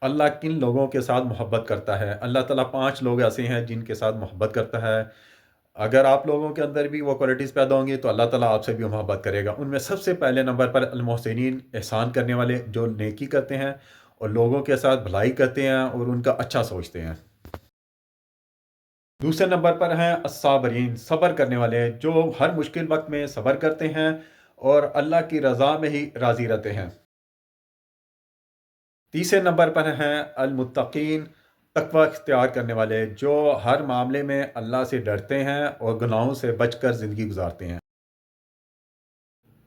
اللہ کن لوگوں کے ساتھ محبت کرتا ہے؟ اللہ تعالیٰ 5 لوگ ایسے ہیں جن کے ساتھ محبت کرتا ہے۔ اگر آپ لوگوں کے اندر بھی وہ کوالٹیز پیدا ہوں گی تو اللہ تعالیٰ آپ سے بھی محبت کرے گا۔ ان میں سب سے پہلے نمبر پر المحسنین، احسان کرنے والے، جو نیکی کرتے ہیں اور لوگوں کے ساتھ بھلائی کرتے ہیں اور ان کا اچھا سوچتے ہیں۔ دوسرے نمبر پر ہیں الصابرین، صبر کرنے والے، جو ہر مشکل وقت میں صبر کرتے ہیں اور اللہ کی رضا میں ہی راضی رہتے ہیں۔ تیسرے نمبر پر ہیں المتقین، تقوی اختیار کرنے والے، جو ہر معاملے میں اللہ سے ڈرتے ہیں اور گناہوں سے بچ کر زندگی گزارتے ہیں۔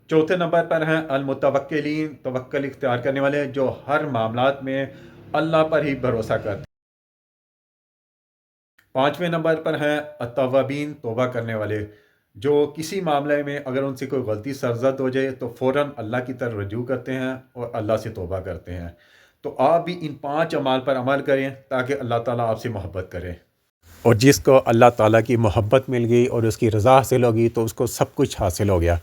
چوتھے نمبر پر ہیں المتوکلین، توکل اختیار کرنے والے، جو ہر معاملات میں اللہ پر ہی بھروسہ کرتے ہیں۔ پانچویں نمبر پر ہیں التوابین، توبہ کرنے والے، جو کسی معاملے میں اگر ان سے کوئی غلطی سرزد ہو جائے تو فوراً اللہ کی طرف رجوع کرتے ہیں اور اللہ سے توبہ کرتے ہیں۔ تو آپ بھی ان 5 اعمال پر عمل کریں تاکہ اللہ تعالیٰ آپ سے محبت کرے۔ اور جس کو اللہ تعالیٰ کی محبت مل گئی اور اس کی رضا حاصل ہوگی تو اس کو سب کچھ حاصل ہو گیا۔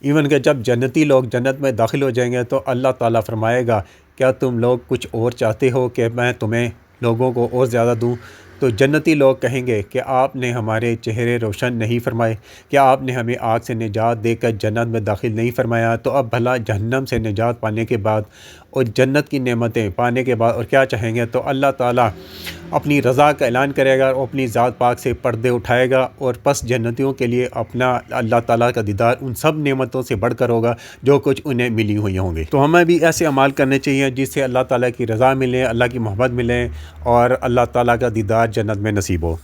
ایون کہ جب جنتی لوگ جنت میں داخل ہو جائیں گے تو اللہ تعالیٰ فرمائے گا، کیا تم لوگ کچھ اور چاہتے ہو کہ میں تمہیں لوگوں کو اور زیادہ دوں؟ تو جنتی لوگ کہیں گے کہ آپ نے ہمارے چہرے روشن نہیں فرمائے، کیا آپ نے ہمیں آگ سے نجات دے کر جنت میں داخل نہیں فرمایا؟ تو اب بھلا جہنم سے نجات پانے کے بعد اور جنت کی نعمتیں پانے کے بعد اور کیا چاہیں گے؟ تو اللہ تعالیٰ اپنی رضا کا اعلان کرے گا اور اپنی ذات پاک سے پردے اٹھائے گا، اور پس جنتیوں کے لیے اپنا اللہ تعالیٰ کا دیدار ان سب نعمتوں سے بڑھ کر ہوگا جو کچھ انہیں ملی ہوئی ہوں گی۔ تو ہمیں بھی ایسے اعمال کرنے چاہیے جس سے اللہ تعالیٰ کی رضا ملے، اللہ کی محبت ملے اور اللہ تعالیٰ کا دیدار جنت میں نصیب ہو۔